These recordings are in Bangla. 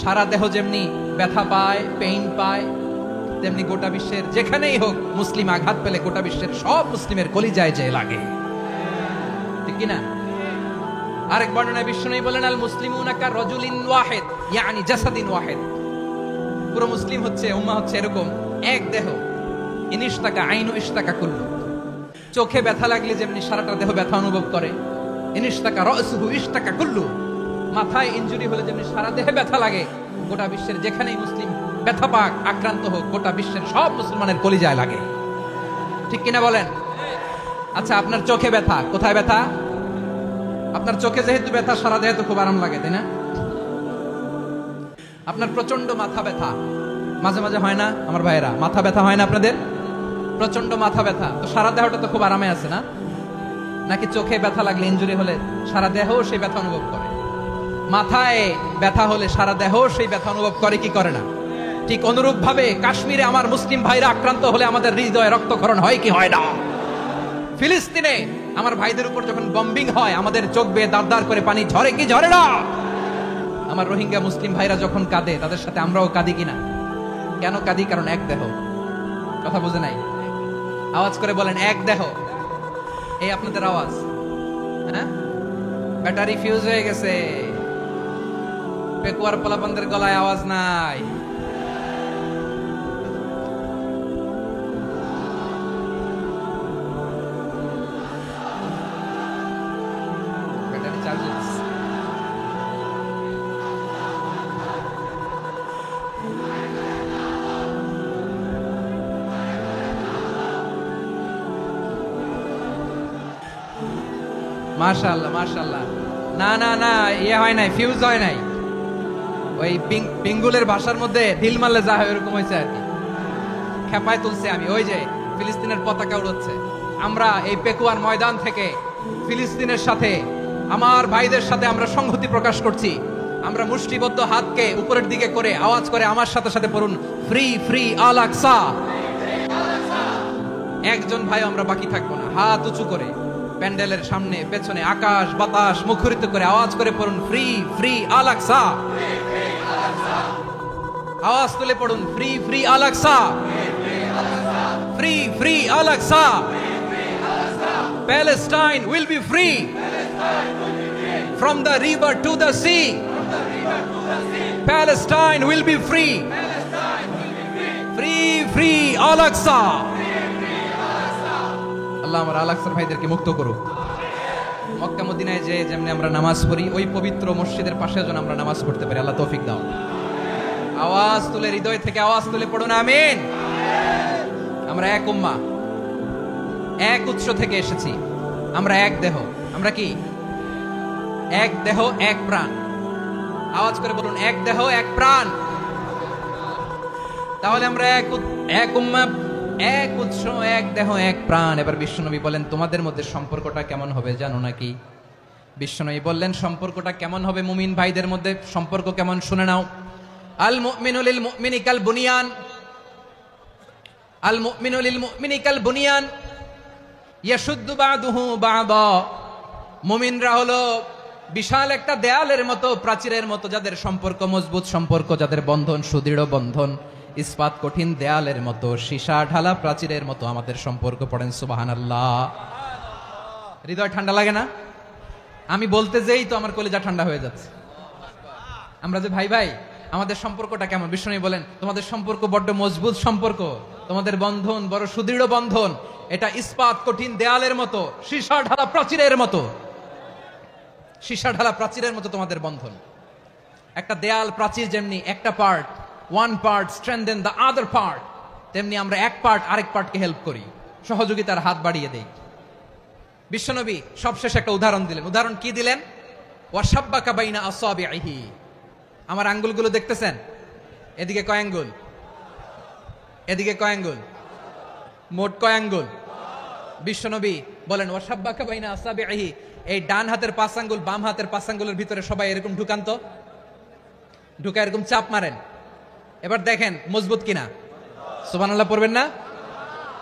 সারা দেহ যেমনি ব্যথা পায়, পেইন পায়, তেমনি গোটা বিশ্বের যেখানেই হোক মুসলিম আঘাত পেলে গোটা বিশ্বের সব মুসলিমের কলিজায় যে লাগে, ঠিক কিনা? আরেক বর্ণনায় বিশ্বনবী বলেন, আল মুসলিমুনা কা রাজুলিন ওয়াহিদ ইয়ানি জাসাদিন ওয়াহিদ। পুরো মুসলিম হচ্ছে, উম্মাহ হচ্ছে এরকম এক দেহ। ইনিশতাকা আইনু ইশতাকা কুল্লু। চোখে ব্যথা লাগলে যেমনি সারাটা দেহ ব্যথা অনুভব করে, ইনিশতাকা রাসুহু ইশতাকা কুল্লু। মাথায় ইনজুরি হলে যেমনি সারা দেহে ব্যথা লাগে, গোটা বিশ্বের যেখানেই মুসলিম ব্যথা পাক, আক্রান্ত হোক, গোটা বিশ্বের সব মুসলমানের কলিজায় লাগে, ঠিক কিনা বলেন? আচ্ছা, আপনার চোখে ব্যথা, কোথায় ব্যথা? আপনার চোখে যেহেতু ব্যথা, সারা দেহে তো খুব আরাম লাগে, তাই না? আপনার প্রচন্ড মাথা ব্যথা মাঝে মাঝে হয় না আমার ভাইয়েরা? মাথা ব্যথা হয় না আপনাদের? প্রচন্ড মাথা ব্যথা, তো সারা দেহটা তো খুব আরামে আছে না? নাকি চোখে ব্যথা লাগলে, ইনজুরি হলে সারা দেহ সেই ব্যথা অনুভব করে? মাথায় ব্যথা হলে সারা দেহ সেই ব্যথা অনুভব করে কি করে না? ঠিক অনুরূপ ভাবে কাশ্মীরে আমার মুসলিম ভাইরা আক্রান্ত হলে আমাদের হৃদয়ে রক্তক্ষরণ হয় কি হয় না? ফিলিস্তিনে আমার ভাইদের উপর যখন বম্বিং হয়, আমাদের চোখ বেয়ে দাঁড় দাঁড় করে পানি ঝরে কি ঝরে না? আমার রোহিঙ্গা মুসলিম ভাইরা যখন কাঁদে, তাদের সাথে আমরাও কাঁদি কিনা? কেন কাঁদি? কারণ এক দেহ। কথা বুঝে নাই? আওয়াজ করে বলেন, এক দেহ। এই আপনাদের আওয়াজ, হ্যাঁ? ব্যাটারি ফিউজ হয়ে গেছে, পেকুয়ার পোলাপানদের গলায় আওয়াজ নাই। Battery charges. মাশাআল্লাহ মাশাআল্লাহ। না না না, ইয়ে হয় নাই, ফিউজ হয় নাই। ওই পিঙ্গুলের ভাষার মধ্যে ঢিল মারলে যা হয় এরকম হয়েছে আর কি। খেপায় তুলছে আমি। ওই যে ফিলিস্তিনের পতাকা উড়ছে, আমরা এই পেকুয়ার ময়দান থেকে ফিলিস্তিনের সাথে, আমার ভাইদের সাথে আমরা সংহতি প্রকাশ করছি। আমরা মুষ্টিবদ্ধ হাতকে উপরের দিকে করে আওয়াজ করে আমার সাথে সাথে পড়ুন, ফ্রি ফ্রি আল আকসা। একজন ভাই আমরা বাকি থাকবো না। হাত উঁচু করে প্যান্ডেলের সামনে পেছনে আকাশ বাতাস মুখরিত করে আওয়াজ করে পড়ুন, ফ্রি ফ্রি আল আকসা। আওয়াজ তুলে পড়ুন, free free Al Aqsa, free free Al Aqsa. Palestine will be free from the river to the sea. Palestine will be free. Free free Al Aqsa. আল্লাহ আমার আল আকসার ভাইদেরকে মুক্ত করুক। মক্কা মদিনায় যে যেমনি আমরা নামাজ পড়ি, ওই পবিত্র মসজিদের পাশে যেন আমরা নামাজ পড়তে পারি। আল্লাহ তৌফিক দাও। আওয়াজ তুলে, হৃদয় থেকে আওয়াজ তুলে পড়ুন, আমিন। আমরা এক উম্মাহ, এক উৎস থেকে এসেছি, আমরা এক দেহ। আমরা কি? এক দেহ এক প্রাণ। আওয়াজ করে বলুন, এক দেহ এক প্রাণ। তাহলে আমরা এক উম্মাহ, এক উৎস, এক দেহ এক প্রাণ। এবার বিশ্বনবী বলেন, তোমাদের মধ্যে সম্পর্কটা কেমন হবে জানো নাকি? বিশ্বনবী বললেন, সম্পর্কটা কেমন হবে মুমিন ভাইদের মধ্যে? সম্পর্ক কেমন শুনে নাও। আল মুমিনু লিল মুমিনি কাল বুনিয়ান, আল মুমিনু লিল মুমিনি কাল বুনিয়ান ইয়াশুদ্দু বাদুহু বাদা। মুমিনরা হলো বিশাল একটা দেয়ালের মতো, প্রাচীরের মতো, যাদের সম্পর্ক মজবুত, সম্পর্ক যাদের বন্ধন সুদৃঢ় বন্ধন, ইস্পাত কঠিন দেয়ালের মতো, সীসা ঢালা প্রাচীরের মতো আমাদের সম্পর্ক। পড়েন সুবহানাল্লাহ। হৃদয় ঠান্ডা লাগে না? আমি বলতে যেই তো আমার কলিজা ঠান্ডা হয়ে যাচ্ছে। আমরা যে ভাই ভাই, আমাদের সম্পর্কটা কেমন? বিষ্ণু বলেন, তোমাদের সম্পর্ক বড্ড মজবুত সম্পর্ক, তোমাদের বন্ধন বড় সুদৃঢ় বন্ধন। এটা ইস্পাত কঠিন দেয়ালের মতো, সীসা ঢালা প্রাচীরের মতো, সীসা ঢালা প্রাচীরের মতো তোমাদের বন্ধন। একটা দেয়াল প্রাচীর যেমনি একটা part, one part strengthen the other part, তেমনি আমরা এক পার্ট আরেক পার্টকে হেল্প করি, সহযোগিতার হাত বাড়িয়ে দেই। বিশ্বনবী সবশেষে একটা উদাহরণ দিলেন। উদাহরণ কি দিলেন? ওয়াশাব্বাকা বাইনা আসাবিহি। আমার আঙ্গুলগুলো দেখতেছেন? এদিকে কয় আঙ্গুল, এদিকে কয় আঙ্গুল, মোট কয় আঙ্গুল? বিশ্বনবী বলেন, ওয়াশাব্বাকা বাইনা আসাবিহি। এই ডান হাতের 5 আঙ্গুল বাম হাতের 5 আঙ্গুলের ভিতরে সবাই এরকম ঢুকান তো, ঢুকা এরকম চাপ মারেন। এবার দেখেন মজবুত কিনা। সুবহানাল্লাহ পড়বেন না?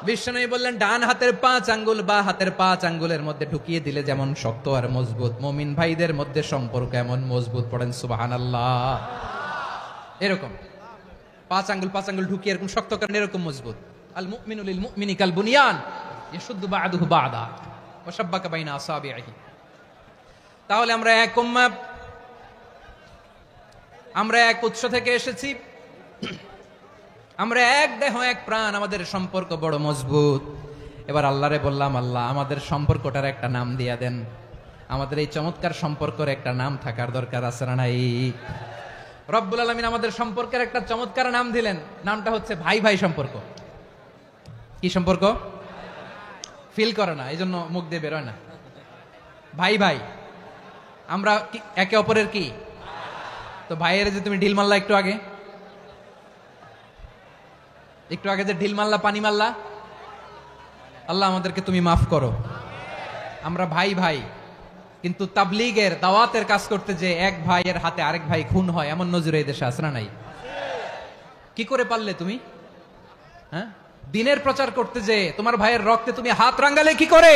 বিশ্বনবী বললেন, ডান হাতের 5 আঙ্গুল বা হাতের 5 আঙ্গুলের মধ্যে ঢুকিয়ে দিলে যেমন শক্ত আর মজবুত, মুমিন ভাইদের মধ্যে সম্পর্ক এমন মজবুত। পড়েন সুবহানাল্লাহ। এরকম পাঁচ আঙ্গুল ঢুকিয়ে এরকম শক্ত করেন, এরকম মজবুত। আল মুমিনু লিল মুমিনি কাল বুনিয়ান ইয়াশুদ্দু বা'দুহু বা'দা ওয়া শাব্বাকা বাইনা আসাবিহি। তাহলে আমরা এক উম্মাহ, আমরা এক উৎস থেকে এসেছি, আমরা এক দেহ এক প্রাণ, আমাদের সম্পর্ক বড় মজবুত। এবার আল্লাহরে বললাম, আল্লাহ আমাদের সম্পর্কটার একটা নাম দিয়া দেন। আমাদের এই চমৎকার সম্পর্কের একটা নাম থাকার দরকার আছে না নাই? রব্বুল আলামিন আমাদের সম্পর্কের একটা চমৎকার নাম দিলেন, নামটা হচ্ছে ভাই ভাই সম্পর্ক। কি সম্পর্ক? ফিল করে না, এই জন্য মুখ দিয়ে বেরোয় না। ভাই ভাই, আমরা একে অপরের কি? তো ভাইয়ের যে তুমি ঢিল মারলা একটু আগে যে ঢিল মারলা, পানি মারলা, আল্লাহ আমাদেরকে তুমি মাফ করো। আমরা ভাই ভাই, কিন্তু তাবলীগের দাওয়াতের কাজ করতে যে এক ভাইয়ের হাতে আরেক ভাই খুন হয়, এমন নজির এই দেশে আছে না নাই? কি করে পারলে তুমি? হ্যাঁ, দিনের প্রচার করতে যে তোমার ভাইয়ের রক্তে তুমি হাত রাঙ্গালে কি করে?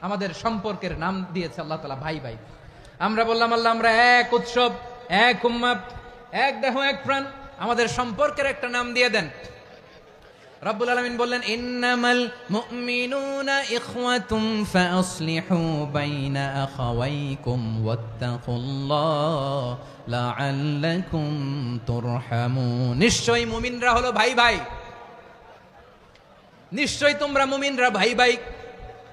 আমাদের সম্পর্কের নাম দিয়েছে আল্লাহ তাআলা ভাই ভাই। আমরা বললাম, আল্লাহ আমরা এক উৎসব, এক উম্মাহ, এক দেহ এক প্রাণ, আমাদের সম্পর্কের একটা নাম দিয়ে দেন। রব্বুল আলামিন বললেন, ইন্নামাল মুমিনুনা ইখওয়াতুম ফাসলিহু বাইনা আখাওয়াইকুম ওয়াত্তাকুল্লাহ লাআল্লাকুম তুরহামুন। নিশ্চয়ই মুমিনরা হলো ভাই ভাই, নিশ্চয়ই তোমরা মুমিনরা ভাই ভাই,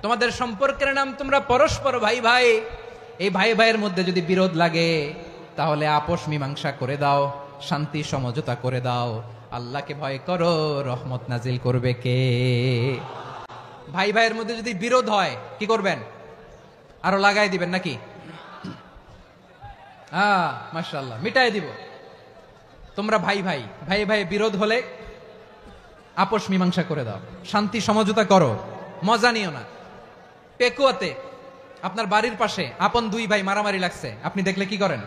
তোমাদের সম্পর্কের নাম তোমরা পরস্পর ভাই ভাই। এই ভাই ভাইয়ের মধ্যে যদি বিরোধ লাগে তাহলে আপোষ মীমাংসা করে দাও, শান্তি সমঝোতা করে দাও। আল্লাহকে ভয় করো, রহমত নাজিল করবে কে? ভাই ভাইয়ের মধ্যে যদি বিরোধ হয় কি করবেন? আরো লাগাই দিবেন নাকি? মাশাআল্লাহ, মিটাই দিব। তোমরা ভাই ভাই, ভাই ভাই বিরোধ হলে আপোষ মীমাংসা করে দাও, শান্তি সমঝোতা করো, মজা নিও না। পেকুয়াতে আপনার বাড়ির পাশে আপন দুই ভাই মারামারি লাগছে, আপনি দেখলে কি করেন?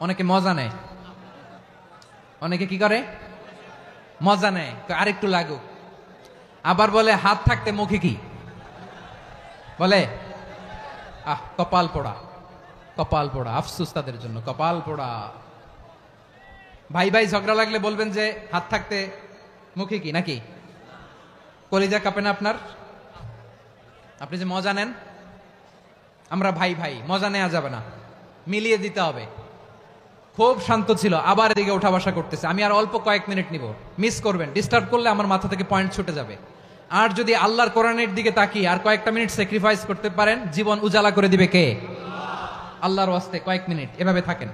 অনেকে মজা নেয়, অনেকে কি করে? মজা নেয়, আরেকটু লাগুক। আবার বলে হাত থাকতে মুখে কি বলে? কপাল পোড়া, কপাল পোড়া। আফসোস তাদের জন্য, কপাল পোড়া। ভাই ভাই ঝগড়া লাগলে বলবেন যে হাত থাকতে মুখে কি, নাকি? কলিজা কাঁপে না আপনার? আপনি যে মজা নেন। আমরা ভাই ভাই, মজা নেওয়া যাবে না, মিলিয়ে দিতে হবে। খুব শান্ত ছিল, আবার এদিকে ওঠা বসা করতেছে। আমি আর অল্প কয়েক মিনিট নিব, মিস করবেন। ডিস্টার্ব করলে আমার মাথা থেকে পয়েন্ট ছুটে যাবে। আর যদি আল্লাহর কোরআনের দিকে তাকিয়ে আর কয়েকটা মিনিট স্যাক্রিফাইস করতে পারেন, জীবন উজালা করে দিবে কে? আল্লাহর ওয়াস্তে কয়েক মিনিট এভাবে থাকেন।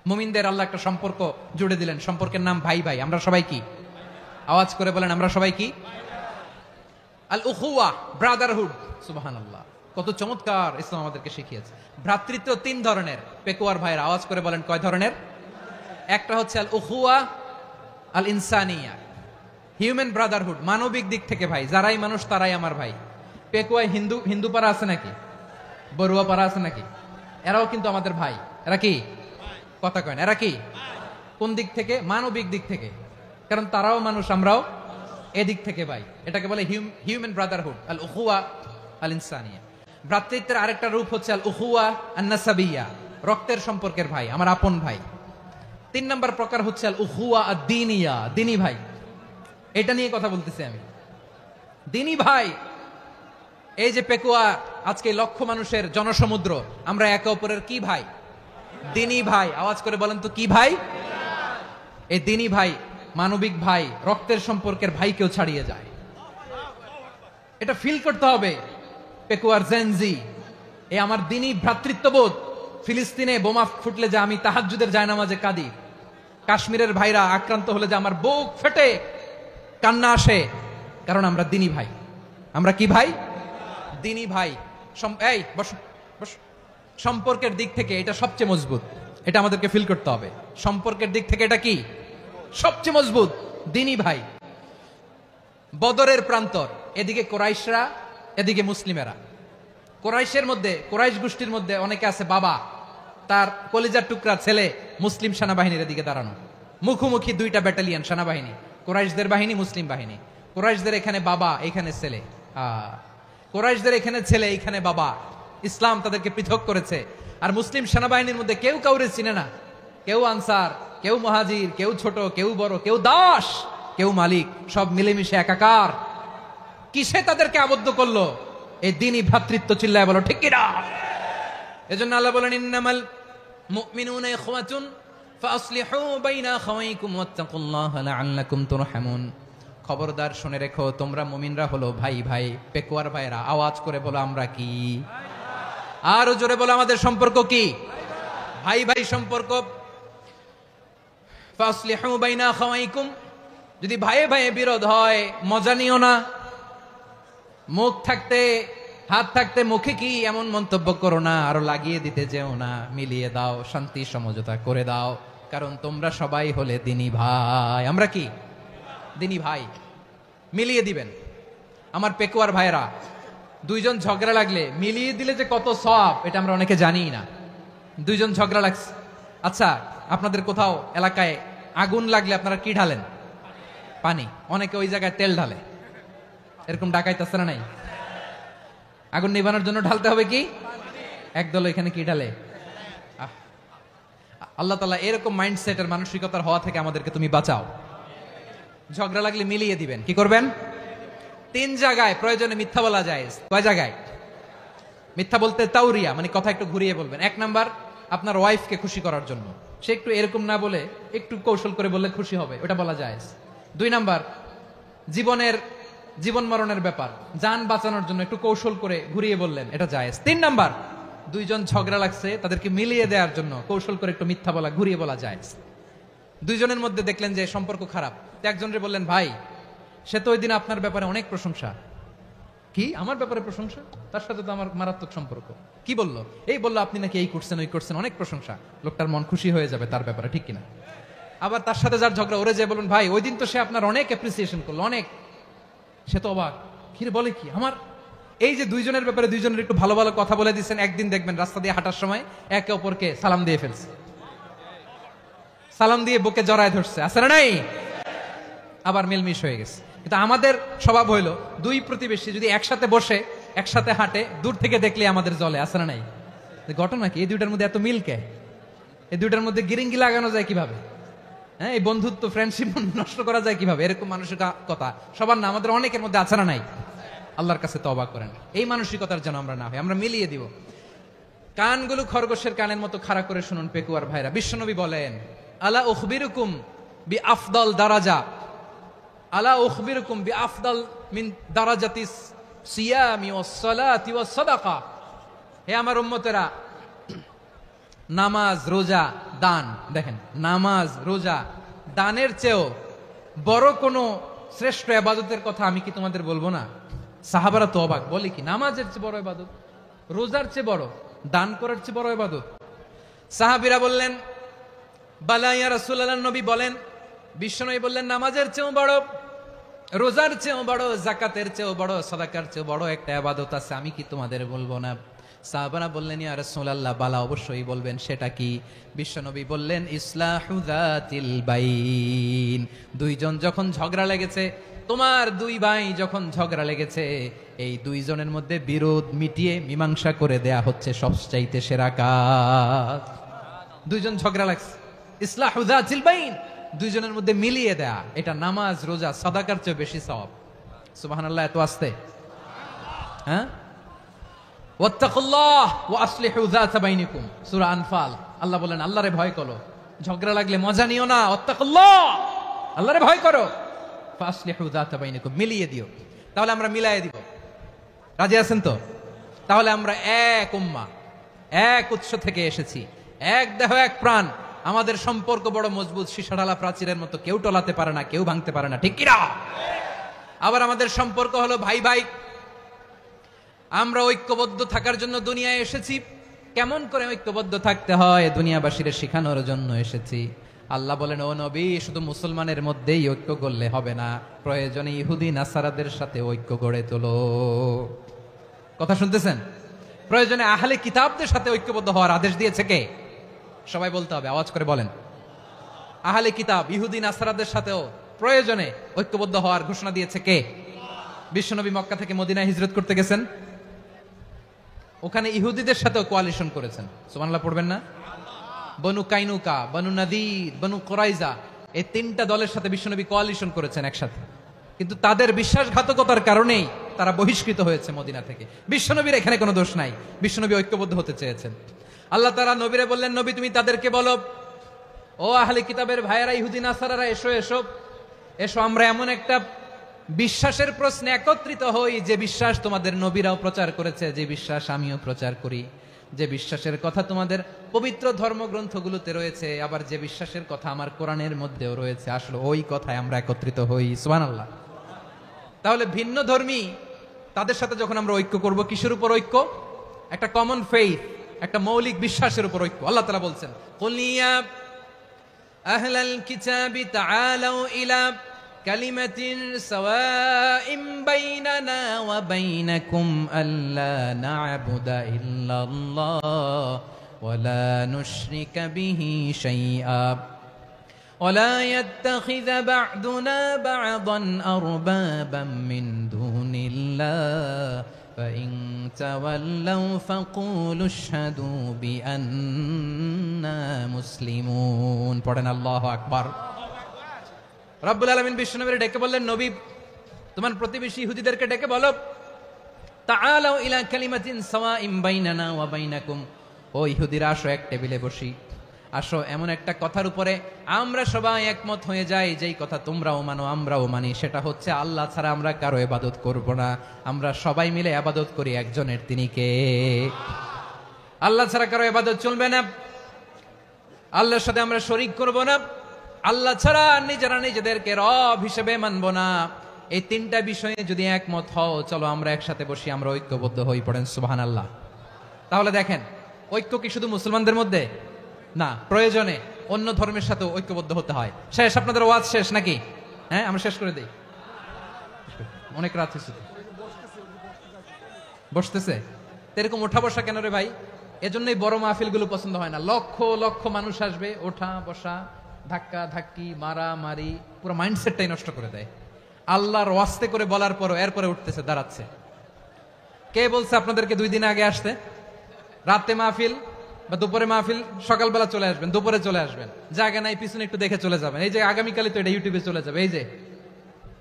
মুমিনদের আল্লাহ একটা সম্পর্ক জুড়ে দিলেন, সম্পর্কের নাম ভাই ভাই। আমরা সবাই কি? আওয়াজ করে বলেন, আমরা সবাই কি? আল উখুয়া, ব্রাদারহুড। সুবহানাল্লাহ, কত চমৎকার ইসলাম আমাদেরকে শিখিয়েছে। ভ্রাতৃত্ব তিন ধরনের। পেকুয়ার ভাইয়ের আওয়াজ করে বলেন, কয় ধরনের? একটা হচ্ছে আল উখুয়া আল ইনসানিয়া, হিউম্যান ব্রাদারহুড, মানবিক দিক থেকে ভাই, যারাই মানুষ তারাই আমার ভাই। পেকুয়ায় হিন্দু পাড়া আছে নাকি? বড়ুয়া পাড়া আছে নাকি? এরাও কিন্তু আমাদের ভাই। এরা কি? কথা কয় না, এরা কি? কোন দিক থেকে? মানবিক দিক থেকে, কারণ তারাও মানুষ, আমরাও এদিক থেকে ভাই। এটাকে বলে হিউম্যান ব্রাদারহুড, আল উখুয়া আল ইনসানিয়া। ভ্রাতৃত্বের আরেকটা রূপ হচ্ছে আল উখুয়া আন নাসাবিয়া, রক্তের সম্পর্কের ভাই, আমার আপন ভাই। তিন নম্বর প্রকার হচ্ছে আল উখুয়া আদ দীনিয়া, দিনী ভাই। এটা নিয়ে কথা বলতেছি আমি, দিনী ভাই। এই যে পেকুয়া, আজকে লক্ষ মানুষের জনসমুদ্র, আমরা একে অপরের কি ভাই? দিনী ভাই। আওয়াজ করে বলেন তো কি ভাই? এই দিনী ভাই, মানবিক ভাই, রক্তের সম্পর্কের ভাইকেও ছাড়িয়ে যায়। এটা ফিল করতে হবে। পেকুয়ার জেনজি, এই আমার দিনী ভ্রাতৃত্ববোধ। ফিলিস্তিনে বোমা ফুটলে যে আমি তাহাজ্জুদের জায়নামাজে কাঁদি, কাশ্মীরের ভাইরা আক্রান্ত হলে যে আমার বুক ফেটে কান্না আসে, কারণ আমরা দিনী ভাই। আমরা কি ভাই? দিনী ভাই। এই বস বস। সম্পর্কের দিক থেকে এটা সবচেয়ে মজবুত, এটা আমাদেরকে ফিল করতে হবে। সম্পর্কের দিক থেকে এটা কি? সবচেয়ে মজবুত, দিনী ভাই। বদরের প্রান্তর, এদিকে কোরাইশরা, এদিকে মুসলিমেরা। কোরাইশের মধ্যে, কোরাইশ গোষ্ঠীর মধ্যে অনেকে আছে বাবা, তার কলিজার টুকরা ছেলে মুসলিম সেনাবাহিনীর এদিকে দাঁড়ানো, মুখোমুখি দুইটা ব্যাটালিয়ন সেনাবাহিনী, কোরাইশদের বাহিনী, মুসলিম বাহিনী। কোরাইশদের এখানে বাবা, এখানে ছেলে। কোরাইশদের এখানে ছেলে, এখানে বাবা। ইসলাম তাদেরকে পৃথক করেছে। আর মুসলিম সেনাবাহিনীর মধ্যে কেউ কাউরে চিনে না, কেউ আনসার, কেউ মুহাজির, কেউ ছোট, কেউ বড়, কেউ দাস, কেউ মালিক, সব মিলেমিশে একাকার। কিসে তাদেরকে আবদ্ধ করলো? এই দ্বীনি ভ্রাতৃত্ব। চিল্লায় বলো ঠিক কিনা? এজন্য আল্লাহ বলেন, ইন্নামাল মুমিনুনা ইখওয়াতুন ফাসলিহু বাইনা আখাওয়াইকুম ওয়াত্তাকুল্লাহা লাআল্লাকুম তুরহামুন। খবরদার শুনে রেখো, তোমরা মুমিনরা হলো ভাই ভাই, পেকুয়ার ভাইরা। আওয়াজ করে বলো আমরা কি? আরো জোরে বলো আমাদের সম্পর্ক কি? ভাই ভাই সম্পর্ক। ফাসলিহু বাইনা আখাওয়াইকুম, যদি ভাইয়ে ভাইয়ে বিরোধ হয় মজা নিও না। মুখ থাকতে হাত থাকতে মুখে কি এমন মন্তব্য করো না, আরো লাগিয়ে দিতে যেও না। মিলিয়ে দাও, শান্তি সমঝোতা করে দাও, কারণ তোমরা সবাই হলে দ্বীনি ভাই। আমরা কি? দ্বীনি ভাই। মিলিয়ে দিবেন। আমার পেকুয়ার ভাইরা, দুইজন ঝগড়া লাগলে মিলিয়ে দিলে যে কত সওয়াব, এটা আমরা অনেকে জানি না। দুইজন ঝগড়া লাগছে, আচ্ছা আপনাদের কোথাও এলাকায় আগুন লাগলে আপনারা কি ঢালেন? পানি। অনেকে ওই জায়গায় তেল ঢালে। এরকম ডাকাইতেছে না নাই? আগুন নিভানোর জন্য ঢালতে হবে কি? একদল এখানে কি ঢালে? আল্লাহ তাআলা এরকম মাইন্ডসেটের মানসিকতার হওয়া থেকে আমাদেরকে তুমি বাঁচাও। ঝগড়া লাগলে মিলিয়ে দিবেন। কি করবেন? 3 জায়গায় প্রয়োজনে মিথ্যা বলা যায়। কয় জায়গায় মিথ্যা বলতে? তাওরিয়া, মানে কথা একটু ঘুরিয়ে বলবেন। 1 নাম্বার, আপনার ওয়াইফকে খুশি করার জন্য। সে একটু এরকম না বলে একটু কৌশল করে বললে খুশি হবে, ওটা বলা যায়। 2 নাম্বার, জীবন মরণের ব্যাপার, জান বাঁচানোর জন্য একটু কৌশল করে ঘুরিয়ে বললেন, এটা জায়েজ। 3 নাম্বার, দুইজন ঝগড়া লাগছে, তাদেরকে মিলিয়ে দেওয়ার জন্য কৌশল করে একটু মিথ্যা বলা, ঘুরিয়ে বলা জায়েজ। দুইজনের মধ্যে দেখলেন যে সম্পর্ক খারাপ, একজনরে বললেন, ভাই সে তো ওই দিন আপনার ব্যাপারে অনেক প্রশংসা। কি? আমার ব্যাপারে প্রশংসা? তার সাথে তো আমার মারাত্মক সম্পর্ক। কি বললো? এই বললো আপনি নাকি এই করছেন ওই করছেন, অনেক প্রশংসা। লোকটার মন খুশি হয়ে যাবে তার ব্যাপারে, ঠিক কিনা? আবার তার সাথে যার ঝগড়া, ওরে যে বলুন, ভাই ওই দিন তো সে আপনার অনেক অ্যাপ্রিসিয়েশন করলো, অনেক। সে তো অবাক, কিরে বলে কি? আমার এই যে দুইজনের ব্যাপারে দুইজনের একটু ভালো ভালো কথা বলে দিচ্ছেন, একদিন দেখবেন রাস্তা দিয়ে হাঁটার সময় একে অপরকে সালাম দিয়ে ফেলছে, সালাম দিয়ে বুকে জড়ায় ধরছে, আছে না নাই? আবার মিলমিশ হয়ে গেছে। কিন্তু আমাদের স্বভাব হইলো, দুই প্রতিবেশী যদি একসাথে বসে একসাথে হাঁটে, দূর থেকে দেখলে আমাদের জলে, আছে না নাই? ঘটনা কি? এই দুইটার মধ্যে এত মিল কে? এই দুইটার মধ্যে গিরিঙ্গি লাগানো যায় কিভাবে? হ্যাঁ, এই বন্ধুত্ব ফ্রেন্ডশিপ নষ্ট করা যায় কিভাবে? এরকম মানসিকতা সবার না, আমাদের অনেকের মধ্যে আছে না নাই? আল্লাহর কাছে তওবা করেন, এই মানসিকতার যেন আমরা না হই। আমরা মিলিয়ে দিব। কানগুলো খরগোশের কানের মতো খাড়া করে শুনুন পেকুয়ার ভাইরা। বিশ্বনবী বলেন, আলা উখবিরুকুম বি আফদাল দারাজা, আলা উখবিরুকুম বি আফদাল মিন দারাজাতিস সিয়ামি ওয়াস সালাতি ওয়াস সাদাকা। হে আমার উম্মতেরা, নামাজ, রোজা, দান, দেখেন নামাজ, রোজা, দানের চেয়েও বড় কোনো শ্রেষ্ঠ ইবাদতের কথা আমি কি তোমাদের বলবো না? সাহাবারা তো অবাক, বলে কি নামাজের চেয়ে বড় ইবাদত, রোজার চেয়ে বড়, দান করার চেয়ে বড় ইবাদত? সাহাবীরা বললেন, বালা ইয়া রাসূলুল্লাহ। নবী বলেন, বিশ্বনবী বললেন, নামাজের চেয়েও বড়, রোজার চেয়েও বড়, যাকাতের চেয়েও বড়, সাদাকার চেয়েও বড় একটা ইবাদত আছে, আমি কি তোমাদের বলবো না? সাহাবারা বললেন, ইয়া রাসূলুল্লাহ, বালা অবশ্যই বলবেন, সেটা কি? বিশ্বনবী বললেন, ইসলাহু যাতিল বাইন। দুইজন যখন ঝগড়া লেগেছে, তোমার দুই ভাই যখন ঝগড়া লেগেছে, এই দুইজনের মধ্যে বিরোধ মিটিয়ে মীমাংসা করে দেয়া হচ্ছে সবচাইতে সেরা কাজ। দুইজন ঝগড়া লাগছে, ইসলাহু যাতিল বাইন, দুইজনের মধ্যে মিলিয়ে দেয়া, এটা নামাজ, রোজা, সাদাকার চেয়ে বেশি সওয়াব। সুবহানাল্লাহ, এত আস্তে? হ্যাঁ, ওয়াত্তাকুল্লাহ ওয়া আসলিহু যাতা বাইনিকুম, সূরা আনফাল। আল্লাহ বলেন, আল্লাহরে ভয় করো, ঝগড়া লাগলে মজা নিও না, ওয়াত্তাকুল্লাহ, আল্লাহরে ভয় করো, ফাসলিহু যাতা বাইনিকুম, মিলিয়ে দিও। তাহলে আমরা মিলাইয়ে দিব। রাজি আছেন তো? তাহলে আমরা এক উম্মাহ, এক উৎস থেকে এসেছি, এক দেহ এক প্রাণ। আমাদের সম্পর্ক বড় মজবুত, সীসাঢালা প্রাচীরের মতো, কেউ টলাতে পারে না, কেউ ভাঙতে পারে না, ঠিক কিনা? আবার আমাদের সম্পর্ক হলো ভাই ভাই। আমরা ঐক্যবদ্ধ থাকার জন্য দুনিয়ায় এসেছি। কেমন করে ঐক্যবদ্ধ থাকতে হয় দুনিয়াবাসীর শেখানোর জন্য এসেছি। আল্লাহ বলেন, ও নবী, শুধু মুসলমানের মধ্যেই ঐক্য করলে হবে না, প্রয়োজনে ইহুদি নাসারাদের সাথে ঐক্য গড়ে তোলো। কথা শুনতেছেন? প্রয়োজনে আহলে কিতাবদের সাথে ঐক্যবদ্ধ হওয়ার আদেশ দিয়েছে কে? সবাই বলতে হবে, আওয়াজ করে বলেন। আহলে কিতাব, ইহুদি নাসারাদের সাথেও প্রয়োজনে ঐক্যবদ্ধ হওয়ার ঘোষণা দিয়েছে কে? বিশ্বনবী মক্কা থেকে মদিনায় হিজরত করতে গেছেন, ওখানে ইহুদিদের সাথেও কোয়ালিশন করেছেন। সুবহানাল্লাহ পড়বেন না? বনু কাইনুকা, বনু নাদির, বনু কোরাইজা, এই তিনটা দলের সাথে বিশ্বনবী কোয়ালিশন করেছেন একসাথে। কিন্তু তাদের বিশ্বাসঘাতকতার কারণেই তারা বহিষ্কৃত হয়েছে মদিনা থেকে। বিশ্বনবীর এখানে কোনো দোষ নাই, বিশ্বনবী ঐক্যবদ্ধ হতে চেয়েছেন। আল্লাহ তাআলা নবীরে বললেন, নবী তুমি তাদেরকে বলো, ও আহলে কিতাবের ভাইয়েরা, ইহুদি নাসারারা, এসো এসো এসো, আমরা এমন একটা বিশ্বাসের প্রশ্নে একত্রিত হই যে বিশ্বাস তোমাদের নবীরাও প্রচার করেছে, যে বিশ্বাস আমিও প্রচার করি, যে বিশ্বাসের কথা তোমাদের পবিত্র ধর্মগ্রন্থগুলোতে রয়েছে, আবার যে বিশ্বাসের কথা আমার কোরআনের মধ্যেও রয়েছে, আসলে ওই কথায় আমরা একত্রিত হই। সুবহানাল্লাহ। তাহলে ভিন্ন ধর্মী তাদের সাথে যখন আমরা ঐক্য করব, কিসের উপর ঐক্য? একটা কমন ফেইথ, একটা মৌলিক বিশ্বাসের উপর ঐক্য। আল্লাহ তাআলা বলছেন, কুলিয়া আহলাল কিতাবি তাআলাউ ইলা কালিমাতিন সাওয়াইম বাইনানা ওয়া বাইনাকুম আল্লা না'বুদা ইল্লাল্লাহ ওয়া লা নুশরিকা বিহি শাইআ ولا يتخذ بعضنا بعضا أربابا من دون الله فإن تولوا فقولوا اشهدوا بأننا مسلمون পড়েন আল্লাহু আকবার। রব্বুল আলামিন বিশ্বনবীকে ডেকে বললেন, নবী তোমার প্রতিবেশী ইহুদিদেরকে ডেকে বলো, তাআলাউ ইলা কালিমাতিন সাওয়াইম বাইনানা ওয়া বাইনাকুম, ও ইহুদিরা আসো এক টেবিলে বসি, আসো এমন একটা কথার উপরে আমরা সবাই একমত হয়ে যাই, যেই কথা তোমরাও মানো আমরাও মানি, সেটা হচ্ছে আল্লাহ ছাড়া আমরা কারো ইবাদত করব না, আমরা সবাই মিলে ইবাদত করি একজনের, তিনি কে? আল্লাহ ছাড়া কারো ইবাদত চলবে না, আল্লাহর সাথে আমরা শরীক করব না, আল্লাহ ছাড়া নিজেরা নিজেদেরকে রব হিসেবে মানব না। এই তিনটা বিষয়ে যদি একমত হও, চলো আমরা একসাথে বসি, আমরা ঐক্যবদ্ধ হই। পড়েন সুবহানাল্লাহ। তাহলে দেখেন, ঐক্য কি শুধু মুসলমানদের মধ্যে না, প্রয়োজনে অন্য ধর্মের সাথে ঐক্যবদ্ধ হতে হয়। শেষ, আপনাদের ওয়াজ শেষ নাকি? হ্যাঁ, আমরা শেষ করে দিই, অনেক রাত হয়েছে। বসতেছে এরকম ওঠা বসা কেন রে ভাই? এজন্যই বড় মাহফিল গুলো পছন্দ হয় না। লক্ষ লক্ষ মানুষ আসবে, ওঠা বসা, ধাক্কা ধাক্কি, মারা মারি, পুরো মাইন্ডসেটটাই নষ্ট করে দেয়। আল্লাহর ওয়াস্তে করে বলার পরও এরপরে উঠতেছে, দাঁড়াচ্ছে। কে বলছে আপনাদেরকে 2 দিন আগে আসতে? রাতে মাহফিল বা দুপুরে মাহফিল, সকালবেলা চলে আসবেন, দুপুরে চলে আসবেন, জায়গা নাই পিছনে একটু দেখে চলে যাবেন। এই যে আগামীকালই তো এটা ইউটিউবে চলে যাবে, এই যে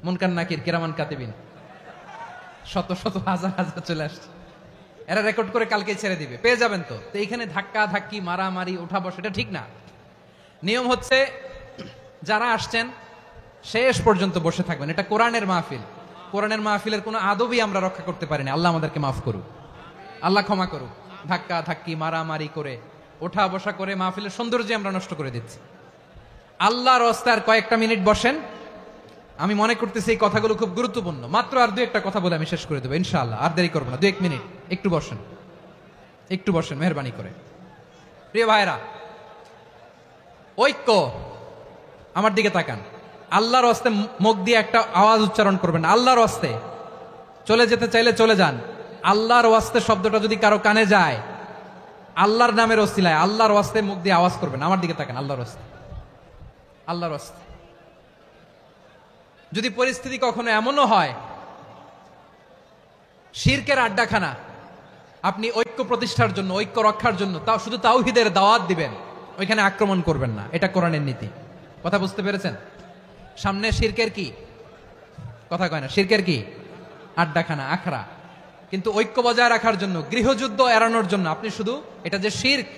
মুনকার নাকির কিরামান কাতিবিন, শত শত হাজার হাজার চলে আসছে, এরা রেকর্ড করে কালকে ছেড়ে দিবে, পেয়ে যাবেন। তো এইখানে ধাক্কা ধাক্কি, মারামারি, ওঠা বসা, এটা ঠিক না। নিয়ম হচ্ছে যারা আসছেন শেষ পর্যন্ত বসে থাকবেন। এটা কোরআনের মাহফিল, কোরআনের মাহফিলের কোনো আদবই আমরা রক্ষা করতে পারিনি। আল্লাহ আমাদেরকে মাফ করুক, আল্লাহ ক্ষমা করুক। ধাক্কা ধাক্কি, মারামারি করে, ওঠা বসা করে মাহফিলের সৌন্দর্য আমরা নষ্ট করে দিচ্ছি। আল্লাহর রাস্তায় কয়েকটা মিনিট বসেন। আমি মনে করতেছি এই কথাগুলো খুব গুরুত্বপূর্ণ। মাত্র আর 2-1টা কথা বলে আমি শেষ করে দেবো ইনশাআল্লাহ, আর দেরি করবো না। 2-1 মিনিট একটু বসেন, একটু বসেন মেহরবানি করে। প্রিয় ভাইরা, ঐক্য, আমার দিকে তাকান। আল্লাহর রাস্তায় মুখ দিয়ে একটা আওয়াজ উচ্চারণ করবেন, আল্লাহর রাস্তায়। চলে যেতে চাইলে চলে যান। আল্লাহর ওয়াস্তে শব্দটা যদি কারো কানে যায়, আল্লাহর নামের ওসিলায় আল্লাহর ওয়াস্তে মুখ দিয়ে আওয়াজ করবেন। আমার দিকে তাকান, আল্লাহর ওয়াস্তে, আল্লাহর ওয়াস্তে। যদি পরিস্থিতি কখনো এমনও হয় শিরকের আড্ডাখানা, আপনি ঐক্য প্রতিষ্ঠার জন্য, ঐক্য রক্ষার জন্য তাও শুধু তাওহীদের দাওয়াত দিবেন, ওইখানে আক্রমণ করবেন না। এটা কোরআনের নীতি। কথা বুঝতে পেরেছেন? সামনে শিরকের কি কথা কয় না, শিরকের কি আড্ডাখানা, আখড়া। কিন্তু ঐক্য বজায় রাখার জন্য, গৃহযুদ্ধ এড়ানোর জন্য আপনি শুধু এটা যে শিরক,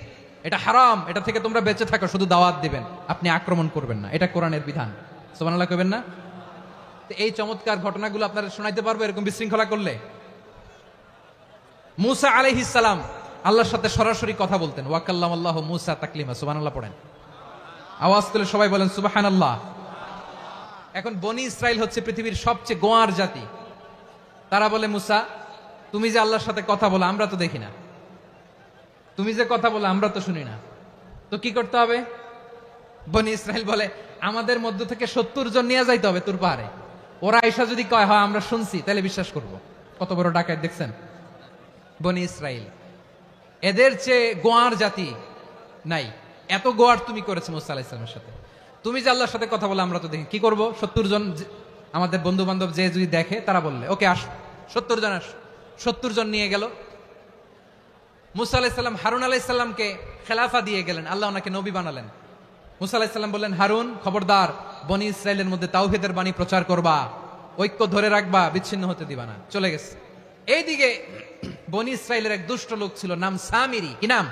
এটা হারাম, এটা থেকে তোমরা বেঁচে থাকো, শুধু দাওয়াত দিবেন, আপনি আক্রমণ করবেন না। এটা কোরআনের বিধান। সুবহানাল্লাহ কইবেন না? এই চমৎকার ঘটনাগুলো আপনারা শোনাইতে পারবো এরকম বিশৃঙ্খলা করলে। মুসা আলাইহিস সালাম আল্লাহর সাথে সরাসরি কথা বলতেন। ওয়া কাল্লামাল্লাহু মুসা তাকলিমা। সুবহানাল্লাহ পড়েন, আওয়াজ তুলে সবাই বলেন সুবহানাল্লাহ। এখন বনি ইসরাইল হচ্ছে পৃথিবীর সবচেয়ে গোয়ার জাতি। তারা বলে, মুসা তুমি যে আল্লাহর সাথে কথা বলো আমরা তো দেখি না, তুমি যে কথা বলো আমরা তো শুনি না, তো কি করতে হবে? বনি ইসরাইল বলে, আমাদের মধ্য থেকে 70 জন নিয়ে যাইতে হবে তুর পাহাড়ে। ওরা এসা যদি কয় হয় আমরা শুনছি, তাহলে বিশ্বাস করব। কত বড় ডাকাত দেখছেন বনি ইসরাইল। এদের চেয়ে গোয়ার জাতি নাই। এত গোয়ার তুমি করেছো মুসা আলাইহিস সালামের সাথে। তুমি যে আল্লাহর সাথে কথা বলো আমরা তো দেখি, কি করব? 70 জন আমাদের বন্ধু বান্ধব যে যদি দেখে, তারা বললে ওকে আস, 70 জন আস। 70 জন নিয়ে গেল। মুসা আলাইহিস সালাম হারুন আলাইহিস সালামকে খেলাফা দিয়ে গেলেন, আল্লাহ ওনাকে নবী বানালেন। মুসা আলাইহিস সালাম বললেন, হারুন খবরদার, বনি ইসরাইলের মধ্যে তাওহীদের বাণী প্রচার করবা, ঐক্য ধরে রাখবা, বিচ্ছিন্ন হতে দিবা না। চলে গেছে। এইদিকে বনি ইসরাইলের এক দুষ্ট লোক ছিল, নাম সামিরি। কি নাম?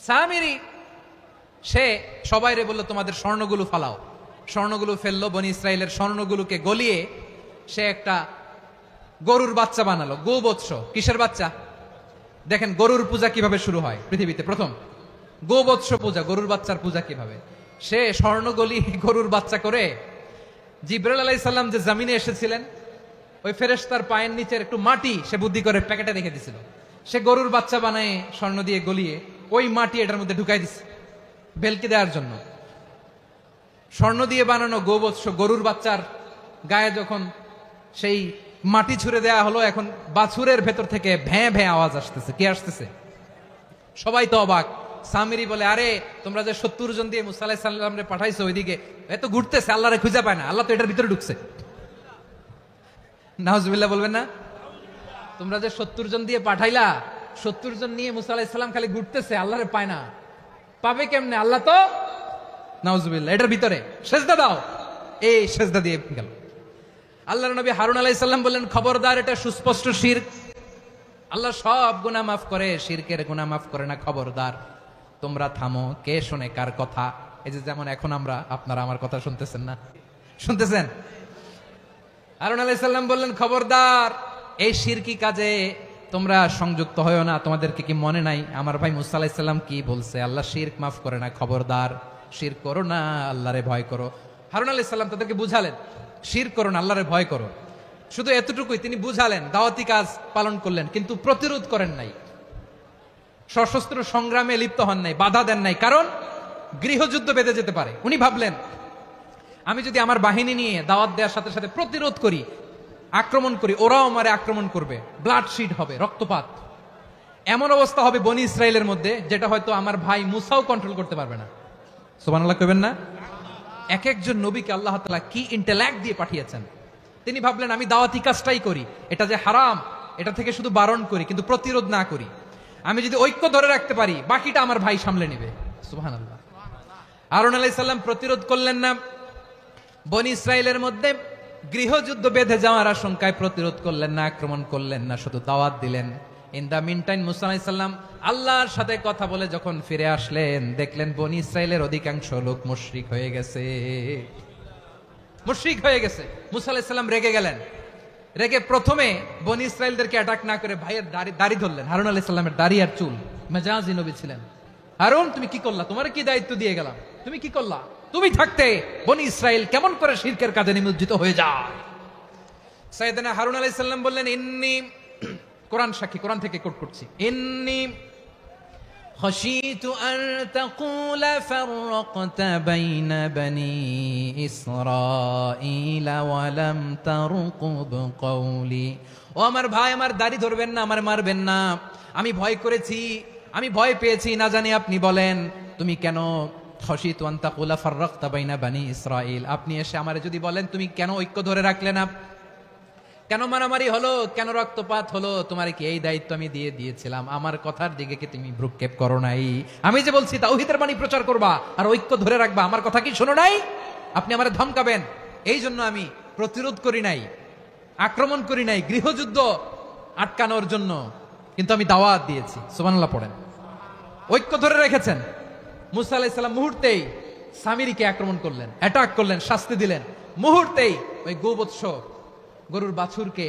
সামিরি। সে সবাইরে বললো, তোমাদের স্বর্ণগুলো ফালাও। স্বর্ণগুলো ফেললো, বনি ইসরাইলের স্বর্ণগুলোকে গলিয়ে সে একটা গরুর বাচ্চা বানালো। গোবৎস। কিসের বাচ্চা? দেখেন গরুর পূজা কিভাবে শুরু হয় পৃথিবীতে, প্রথম গোবৎস পূজা, গরুর বাচ্চার পূজা কিভাবে। সে স্বর্ণ গলি গরুর বাচ্চা করে, জিবরাইল আলাইহিস সালাম যে জমিনে এসেছিলেন, ওই ফেরেশতার পায়ের নিচের একটু মাটি সে বুদ্ধি করে প্যাকেটে রেখে দিছিল। সে গরুর বাচ্চা বানায় স্বর্ণ দিয়ে গলিয়ে ওই মাটি এটার মধ্যে ঢুকাই দিছে ভেলকি দেওয়ার জন্য। স্বর্ণ দিয়ে বানানো গোবৎস গরুর বাচ্চার গায়ে যখন সেই মাটি ছুঁড়ে দেয়া হলো, এখন বাছুরের ভেতর থেকে ভ্যাঁ ভ্যাঁ আওয়াজ আসতেছে। কি আসতেছে? সবাই তো অবাক। সামিরি বলে, আরে তোমরা যে 70 জন দিয়ে মুসা আলাইহিস সালামরে পাঠাইছো ওইদিকে, এত ঘুরতেছে, আল্লাহরে খুঁজে পায় না, আল্লাহ তো এটার ভিতরে ঢুকছে। নাউজুবিল্লাহ বলবেন না? তোমরা যে 70 জন দিয়ে পাঠাইলা, 70 জন নিয়ে মুসা আলাইহিস সালাম খালি ঘুরতেছে, আল্লাহরে পায় না। পাবে কেমনে? আল্লাহ তো, নাউজুবিল্লাহ, এটার ভিতরে সেজদা দাও। এই সেজদা দিয়ে গেল। আল্লাহর নবী হারুন আলাইহিস সালাম বললেন, খবরদার, এটা সুস্পষ্ট শিরক। আল্লাহ সব গুনাহ মাফ করে, শিরকের গুনাহ মাফ করে না, খবরদার তোমরা থামো। কে শোনে কার কথা? এই যে যেমন এখন আপনারা আমার কথা শুনতেছেন না? শুনতেছেন? হারুন আলাইহিস সালাম বললেন, খবরদার, এই শিরকি কাজে তোমরা সংযুক্ত হয়ো না। তোমাদেরকে কি মনে নাই আমার ভাই মুসা আলাইহিস সালাম কি বলছে? আল্লাহ শিরক মাফ করে না, খবরদার শিরক করো না, আল্লাহরে ভয় করো। হারুন আলাইহিস সালাম তাদেরকে বুঝালেন, শিরক করো না, আল্লাহরে ভয় করো। শুধু এতটুকুই তিনি বুঝালেন, দাওয়াতি কাজ পালন করলেন, কিন্তু প্রতিরোধ করেন নাই, সশস্ত্র সংগ্রামে লিপ্ত হন নাই, বাধা দেন নাই, কারণ গৃহযুদ্ধ বেঁধে যেতে পারে। উনি ভাবলেন, আমি যদি আমার বাহিনী নিয়ে দাওয়াত দেওয়ার সাথে সাথে প্রতিরোধ করি, আক্রমণ করি, ওরাও আমারে আক্রমণ করবে, ব্লাডশিড হবে, রক্তপাত, এমন অবস্থা হবে বনি ইসরায়েলের মধ্যে যেটা হয়তো আমার ভাই মুসাও কন্ট্রোল করতে পারবে না। সুবহানাল্লাহ কইবেন না? এক একজন নবীকে আল্লাহ তাআলা কি ইন্টেলেক্ট দিয়ে পাঠিয়েছেন। তিনি ভাবলেন, আমি দাওয়াতি কাজটাই করি, এটা যে হারাম এটা থেকে শুধু বারণ করি, কিন্তু প্রতিরোধ না করি। আমি যদি ঐক্য ধরে রাখতে পারি, বাকিটা আমার ভাই সামলে নেবে। সুবহানাল্লাহ। হারুন আলাইহিস সালাম প্রতিরোধ করলেন না, বনি ইসরায়েলের মধ্যে গৃহযুদ্ধ বেঁধে যাওয়ার আশঙ্কায় প্রতিরোধ করলেন না, আক্রমণ করলেন না, শুধু দাওয়াত দিলেন। ইন দা মিন টাইম মুসা আলাইহিস সালাম আল্লাহর সাথে কথা বলে যখন ফিরে আসলেন, দেখলেন বনি ইসরায়েলের অধিকাংশ লোক মুশরিক হয়ে গেছে। মুশরিক হয়ে গেছে। মুসা আলাইহিস সালাম রেগে গেলেন। রেগে প্রথমে বনি ইসরায়েলদেরকে অ্যাটাক না করে ভাইয়ের দাড়ি ধরলেন। হারুন আলাইহিস সালামের দাড়ি আর চুল, মেজাজি নবী ছিলেন। হারুন, তুমি কি করলা? তোমার কি দায়িত্ব দিয়ে গেলাম, তুমি কি করলা? তুমি থাকতে বনি ইসরায়েল কেমন করে শিরকের কাজে নিমজ্জিত হয়ে যায়? সাইয়েদনা হারুন আলাইহিস সালাম বললেন, ইন্নী, কোরআন সাক্ষী, কোরআন থেকে কোট করছি, ইন্নী خشيت أن تقول فرقت بين بني إسرائيل ولم ترقب قولي। ও আমার ভাই, আমার দাড়ি ধরবেন না, আমার মারবেন না। আমি ভয় করেছি, আমি ভয় পেয়েছি, না জানি আপনি বলেন তুমি কেন খশিত আন তাকুলা ফাররাকতা বাইনা বানি ইসরাইল। আপনি এসে আমারে যদি বলেন তুমি কেন ঐক্য ধরে রাখলে না, কেন মারামারি হলো, কেন রক্তপাত হলো, তোমার কি এই দায়িত্ব আমি দিয়ে দিয়েছিলাম? আমার কথার দিকে কি তুমি ভ্রুক্ষেপ করো নাই? আমি যে বলছি তাওহীদের বাণী প্রচার করবা আর ঐক্য ধরে রাখবা, আমার কথা কি শোনো নাই? আপনি আমারে ধমকাবেন, এই জন্য আমি প্রতিরোধ করি নাই, আক্রমণ করি নাই, গৃহযুদ্ধ আটকানোর জন্য, কিন্তু আমি দাওয়াত দিয়েছি। সুবহানাল্লাহ পড়েন। ঐক্য ধরে রেখেছেন। মুসা আলাইহিস সালাম মুহূর্তেই সামিরিকে আক্রমণ করলেন, অ্যাটাক করলেন, শাস্তি দিলেন। মুহূর্তেই ওই গোবৎস গরুর বাছুরকে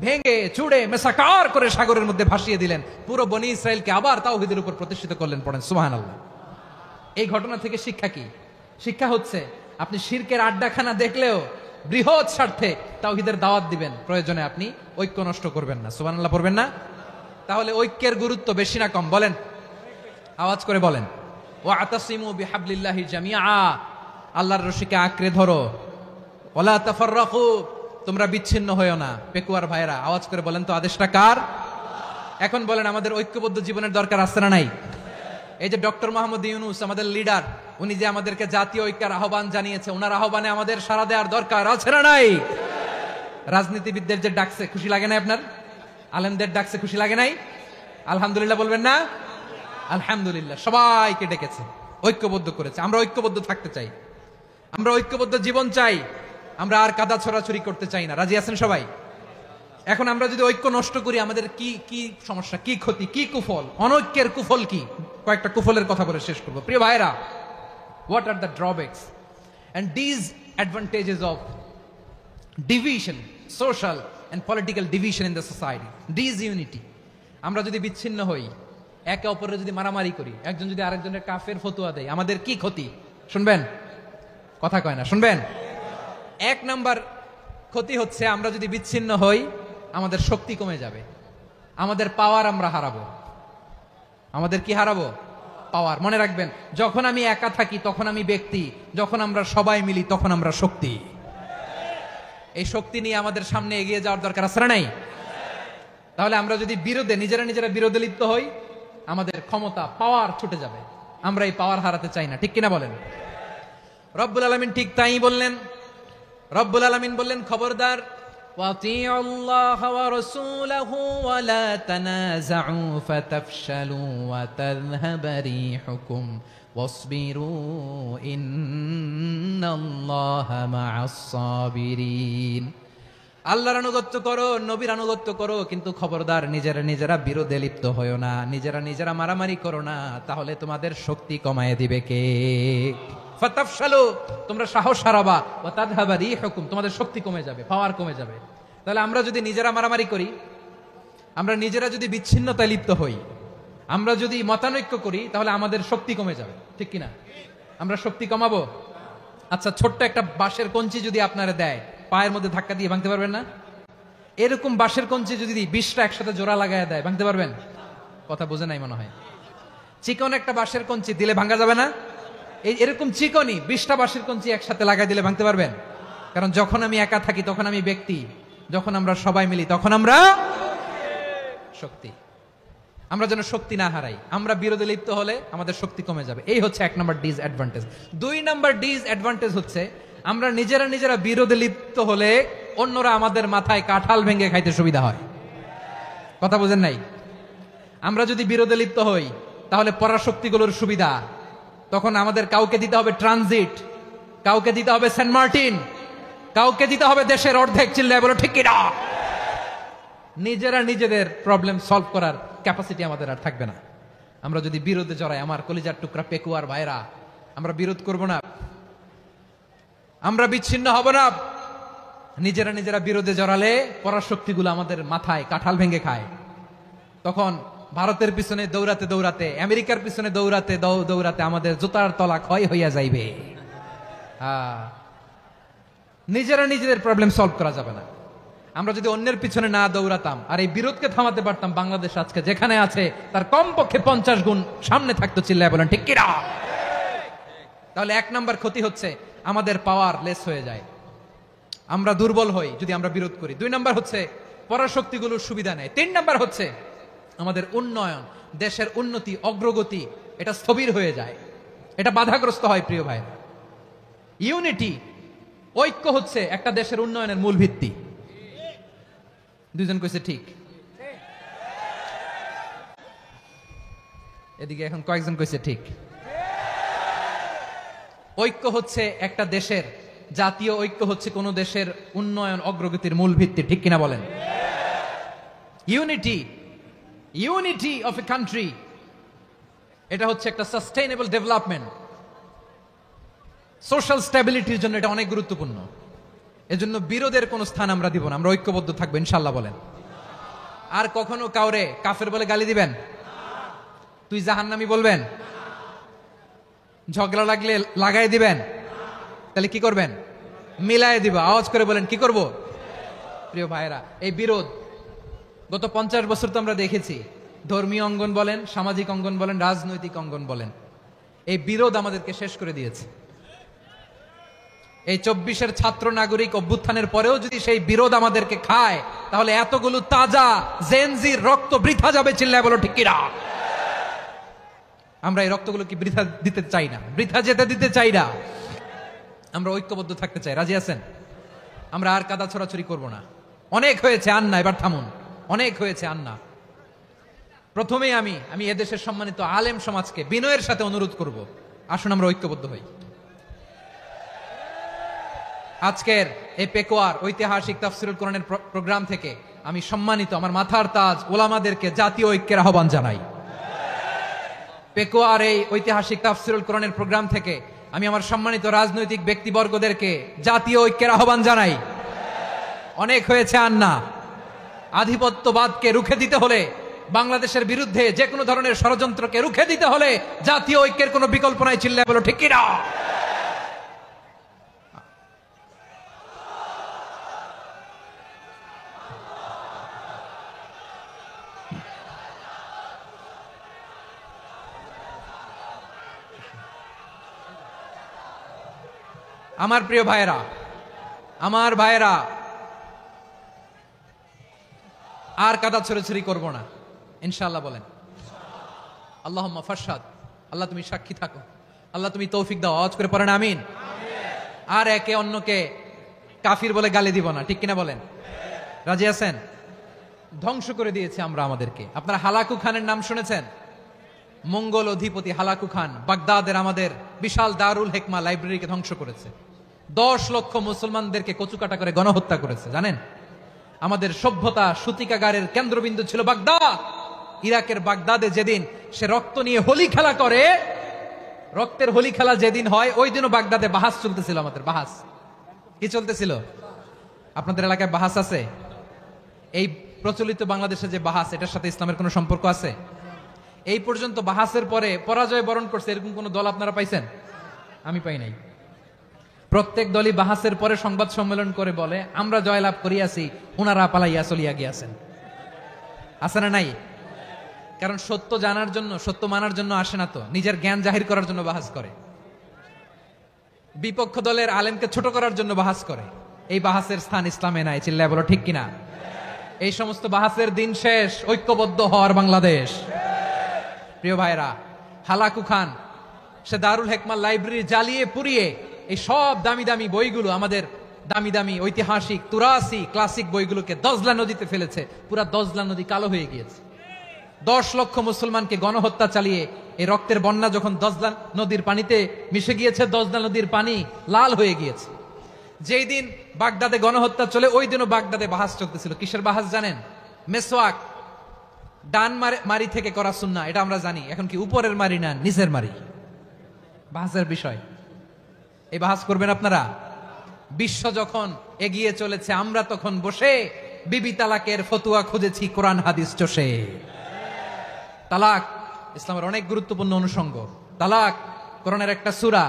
ভেঙে চুড়ে মেসাকার করে সাগরের মধ্যে ভাসিয়ে দিলেন। পুরো বনি ইসরায়েলকে আবার তাওহীদের উপর প্রতিষ্ঠিত করলেন। পড়েন সুবহানাল্লাহ। এই ঘটনা থেকে শিক্ষা কি? শিক্ষা হচ্ছে, আপনি শিরকের আড্ডাখানা দেখলেও বৃহৎ স্বার্থে তাওহীদের দাওয়াত দিবেন, প্রয়োজনে আপনি ঐক্য নষ্ট করবেন না। সুবহানাল্লাহ পড়বেন না? তাহলে ঐক্যের গুরুত্ব বেশি না কম? বলেন, আওয়াজ করে বলেন। ওয়াতাসিমু বিহাবলিল্লাহি জামিআ, আল্লাহর রশিকে আঁকড়ে ধরো। ওয়ালা তাফাররাকু, তোমরা বিচ্ছিন্ন হয়েও না। পেকুয়ার ভাইরা আওয়াজ করে বলেন তো, আদেশটা কার? এখন বলেন, আমাদের ঐক্যবদ্ধ জীবনের দরকার আছে না নাই? এই যে ডক্টর মোহাম্মদ ইউনূস আমাদের লিডার, উনি যে আমাদেরকে জাতীয় ঐক্যের আহ্বান জানিয়েছে, ওনার আহ্বানে আমাদের সাড়া দেওয়ার দরকার আছে না নাই? রাজনীতিবিদদের যে ডাকছে, খুশি লাগে না আপনার? আলেমদের ডাকছে, খুশি লাগে নাই? আলহামদুলিল্লাহ বলবেন না? আলহামদুলিল্লাহ সবাইকে ডেকেছে, ঐক্যবদ্ধ করেছে। আমরা ঐক্যবদ্ধ থাকতে চাই, আমরা ঐক্যবদ্ধ জীবন চাই, আমরা আর কাদা ছড়াছড়ি করতে চাই না। রাজি আছেন সবাই? এখন আমরা যদি ঐক্য নষ্ট করি আমাদের কি কি সমস্যা, কি ক্ষতি, কি কুফল? অনৈক্যের কুফল কি? কয়েকটা কুফলের কথা বলে শেষ করবো। প্রিয় ভাইরা, what are the drawbacks and disadvantages of division, social and political division in the society? Disunity. আমরা যদি বিচ্ছিন্ন হই, একে অপরের যদি মারামারি করি, একজন যদি আরেকজনের কাফের ফতোয়া দেয়, আমাদের কি ক্ষতি? শুনবেন? কথা কয় না, শুনবেন? এক নাম্বার ক্ষতি হচ্ছে আমরা যদি বিচ্ছিন্ন হই আমাদের শক্তি কমে যাবে, আমাদের পাওয়ার আমরা হারাবো। আমাদের কি হারাবো? পাওয়ার। মনে রাখবেন, যখন আমি একা থাকি তখন আমি ব্যক্তি, যখন আমরা সবাই মিলি তখন আমরা শক্তি। এই শক্তি নিয়ে আমাদের সামনে এগিয়ে যাওয়ার দরকার আছে না নাই? তাহলে আমরা যদি বিরোধে নিজেরা বিরোধে লিপ্ত হই আমাদের ক্ষমতা, পাওয়ার ছুটে যাবে। আমরা এই পাওয়ার হারাতে চাই না, ঠিক কিনা বলেন? রব্বুল আলামিন ঠিক তাই বললেন। রব্বুল আলামিন বললেন, খবরদার, وَأَطِيعُوا اللَّهَ وَرَسُولَهُ وَلَا تَنَازَعُوا فَتَفْشَلُوا وَتَذْهَبَ رِيحُكُمْ وَاصْبِرُوا إِنَّ اللَّهَ مَعَ الصَّابِرِينَ। আল্লাহর আনুগত্য করো, নবীর আনুগত্য করো, কিন্তু খবরদার নিজেরা বিরোধে লিপ্ত হয়ো না, নিজেরা মারামারি করো না, তাহলে তোমাদের শক্তি কমায় দিবে কে? ফাতাফশালু, তোমরা সাহস হারাবা, ওয়া তাযহাবা রিহুকুম, তোমাদের শক্তি কমে যাবে, পাওয়ার কমে যাবে। তাহলে আমরা যদি নিজেরা মারামারি করি, আমরা নিজেরা যদি বিচ্ছিন্নতায় লিপ্ত হই, আমরা যদি মতানৈক্য করি, তাহলে আমাদের শক্তি কমে যাবে, ঠিক কিনা? আমরা শক্তি কমাবো। আচ্ছা, ছোট্ট একটা বাঁশের কঞ্চি যদি আপনারা দেয়, পায়ের মধ্যে ধাক্কা দিয়ে ভাঙতে পারবেন না? এরকম বাঁশের কঞ্চি যদি 20টা একসাথে জোড়া লাগায় দেয়, ভাঙতে পারবেন? কথা বোঝে নাই মনে হয়। চিকন একটা বাঁশের কঞ্চি দিলে ভাঙা যাবে না? এরকম চিকনি 20টা বাঁশের কঞ্চি একসাথে লাগাই দিলে ভাঙতে পারবেন? কারণ যখন আমি একা থাকি তখন আমি ব্যক্তি, যখন আমরা সবাই মিলি তখন আমরা শক্তি। আমরা যেন শক্তি না হারাই। আমরা বিরোধে লিপ্ত হলে আমাদের শক্তি কমে যাবে। এই হচ্ছে 1 নাম্বার ডিসঅ্যাডভান্টেজ। 2 নাম্বার ডিসঅ্যাডভান্টেজ হচ্ছে আমরা নিজেরা বিরোধে লিপ্ত হলে অন্যরা আমাদের মাথায় কাঁঠাল ভেঙে খাইতে সুবিধা হয়। কথা বোঝেন নাই? আমরা যদি বিরোধে লিপ্ত হই তাহলে পরাশক্তিগুলোর সুবিধা, তখন আমাদের কাউকে দিতে হবে ট্রানজিট, কাউকে দিতে হবে সেন্ট মার্টিন, কাউকে দিতে হবে দেশের অর্ধেক। চিল্লায় বলো ঠিক কিনা? নিজেদের প্রবলেম সলভ করার ক্যাপাসিটি আমাদের আর থাকবে না। আমরা যদি বিরোধে জড়াই, আমার কলিজার টুকরা পেকুয়ার ভাইরা, আমরা বিরোধ করব না, আমরা বিচ্ছিন্ন হব না। নিজেরা বিরোধে জড়ালে পরাশক্তিগুলো আমাদের মাথায় কাঁঠাল ভেঙে খায়। তখন ভারতের পিছনে দৌড়াতে, আমেরিকার পিছনে দৌড়াতে আমাদের জুতার তলা ক্ষয় হইয়া যাইবে। নিজেদের প্রবলেম সলভ করা যাবে না। আমরা যদি অন্যের পিছনে না দৌড়াতাম আর এই বিরোধকে থামাতে পারতাম, বাংলাদেশ আজকে যেখানে আছে তার কমপক্ষে 50 গুণ সামনে থাকতো। চিল্লায় বলেন ঠিক কিনা? তাহলে 1 নাম্বার ক্ষতি হচ্ছে আমাদের পাওয়ার লেস হয়ে যায়, আমরা দুর্বল হই যদি আমরা বিরোধ করি। 2 নাম্বার হচ্ছে পরাশক্তিগুলোর সুবিধা নেয়। 3 নাম্বার হচ্ছে আমাদের উন্নয়ন, দেশের উন্নতি, অগ্রগতি, এটা স্থবির হয়ে যায়, এটা বাধাগ্রস্ত হয়। প্রিয় ভাই, ইউনিটি, ঐক্য হচ্ছে একটা দেশের উন্নয়নের মূল ভিত্তি। 2 জন কইছে ঠিক, এদিকে এখন কয়েকজন কইছে ঠিক। ঐক্য হচ্ছে একটা দেশের, জাতীয় ঐক্য হচ্ছে কোন দেশের উন্নয়ন, অগ্রগতির মূল ভিত্তি, ঠিক কিনা বলেন? ইউনিটি অফ এ কান্ট্রি, এটা হচ্ছে একটা সাস্টেইনেবল ডেভেলপমেন্ট, সোশ্যাল স্ট্যাবিলিটির জন্য এটা অনেক গুরুত্বপূর্ণ। এজন্য বিরোধের কোনো স্থান আমরা দিব না, আমরা ঐক্যবদ্ধ থাকবো ইনশাআল্লাহ বলেন। আর কখনো কাউরে কাফের বলে গালি দিবেন? তুই জাহান্নামী বলবেন? ঝগড়া লাগলে লাগাই দিবেন? তাহলে কি করবেন? মিলায় দিব। আওয়াজ করে বলেন কি করব? প্রিয় ভাইরা, এই বিরোধ গত 50 বছর তো আমরা দেখেছি, ধর্মীয় অঙ্গন বলেন, সামাজিক অঙ্গন বলেন, রাজনৈতিক অঙ্গন বলেন, এই বিরোধ আমাদেরকে শেষ করে দিয়েছে। এই 24-এর ছাত্র নাগরিক অভ্যুত্থানের পরেও যদি সেই বিরোধ আমাদেরকে খায়, তাহলে এতগুলো তাজা জেনজির রক্ত বৃথা যাবে। চিল্লায় বলো ঠিক কিনা? আমরা এই রক্তগুলো কি বৃথা দিতে চাই না, বৃথা যেতে দিতে চাই না। আমরা ঐক্যবদ্ধ থাকতে চাই। রাজি আছেন? আমরা আর কাদা ছড়াছড়ি করব না। অনেক হয়েছে আন্না, এবার থামুন। অনেক হয়েছে আন্না। প্রথমেই আমি এদেশের সম্মানিত আলেম সমাজকে বিনয়ের সাথে অনুরোধ করব, আসুন আমরা ঐক্যবদ্ধ হই। আজকের এই পেকুয়ার ঐতিহাসিক তাফসীরুল কোরআনের প্রোগ্রাম থেকে আমি সম্মানিত আমার মাথার তাজ ওলামাদেরকে জাতীয় ঐক্যের আহ্বান জানাই। পেকুয়ার এই ঐতিহাসিক তাফসীরুল কোরআনের প্রোগ্রাম থেকে আমি আমার সম্মানিত রাজনৈতিক ব্যক্তিবর্গদেরকে জাতীয় ঐক্যের আহ্বান জানাই। অনেক হয়েছে আর না। আধিপত্যবাদকে রুখে দিতে হলে, বাংলাদেশের বিরুদ্ধে যে কোনো ধরনের ষড়যন্ত্রকে রুখে দিতে হলে জাতীয় ঐক্যের কোনো বিকল্প নাই। চিল্লায় বলো ঠিক কিনা? আমার প্রিয় ভাইয়েরা, আমার ভাইয়েরা, আর কাদা ছড়াছড়ি করব না ইনশাআল্লাহ। বলেন আল্লাহুম্মা ফাশহাদ। আল্লাহ তুমি সাক্ষী থাকো, আল্লাহ তুমি তৌফিক দাও। আওয়াজ করে পড়েন আমিন। আর একে অন্যকে কাফির বলে গালি দিব না, ঠিক কিনা বলেন? রাজি আছেন? ধ্বংস করে দিয়েছে আমরা আমাদেরকে। আপনারা হালাকু খানের নাম শুনেছেন? মঙ্গল অধিপতি হালাকু খান বাগদাদের আমাদের বিশাল দারুল হিকমা লাইব্রেরিকে ধ্বংস করেছে। 10 লক্ষ মুসলমানদেরকে কচুকাটা করে গণহত্যা করেছে। জানেন, আমাদের সভ্যতা সূতিকাগারের কেন্দ্রবিন্দু ছিল বাগদাদ। ইরাকের বাগদাদে যেদিন সে রক্ত নিয়ে হোলি খেলা করে, রক্তের হোলি খেলা যেদিন হয়, ওই দিনও বাগদাদে বাহাস চলতেছিল। আমাদের বাহাস কি চলতেছিল? আপনাদের এলাকায় বাহাস আছে? এই প্রচলিত বাংলাদেশে যে বাহাস, এটার সাথে ইসলামের কোনো সম্পর্ক আছে? এই পর্যন্ত বাহাসের পরে পরাজয় বরণ করছে এরকম কোন দল আপনারা পাইছেন? আমি পাই নাই। প্রত্যেক দলই বাহাসের পরে সংবাদ সম্মেলন করে বলে আমরা জয়লাভ করিয়াছি, উনারা পালাইয়া চলিয়া গিয়াছেন। আছে না নাই? কারণ সত্য জানার জন্য, সত্য মানার জন্য আসে না তো, নিজের জ্ঞান জাহির করার জন্য বাহাস করে। বিপক্ষ দলের আলেমকে ছোট করার জন্য বাহাস করে। এই বাহাসের স্থান ইসলামে নাই। চিল্লায় বলো ঠিক কিনা? এই সমস্ত বাহাসের দিন শেষ। ঐক্যবদ্ধ হওয়ার বাংলাদেশ। প্রিয় ভাইরা, হালাকু খান সে দারুল হিকমা লাইব্রেরি জ্বালিয়ে পুড়িয়ে এই সব দামি দামি বইগুলো, আমাদের দামি দামি ঐতিহাসিক তুরাসি ক্লাসিক বইগুলোকে দজলা নদীতে ফেলেছে। পুরা দজলা নদী কালো হয়ে গিয়েছে। 10 লক্ষ মুসলমানকে গণহত্যা চালিয়ে এই রক্তের বন্যা যখন দজলা নদীর পানিতে মিশে গিয়েছে, দজলা নদীর পানি লাল হয়ে গিয়েছে। যেই দিন বাগদাদে গণহত্যা চলে, ওই দিনও বাগদাদে বাহাস চলতেছিল। কিসের বাহাস জানেন? মেসওয়াক, ডান মারি থেকে করা সুন্নাহ, এটা আমরা জানি। এখন কি উপরের মারি না নিচের মারি? বাহাসের বিষয়। এই বাহাস করবেন আপনারা? বিশ্ব যখন এগিয়ে চলেছে, আমরা তখন বসে বিবি তালাকের ফতুয়া খুঁজেছি কোরআন হাদিস চষে। তালাক ইসলামের অনেক গুরুত্বপূর্ণ অনুষঙ্গ। তালাক কোরআনের একটা সূরা।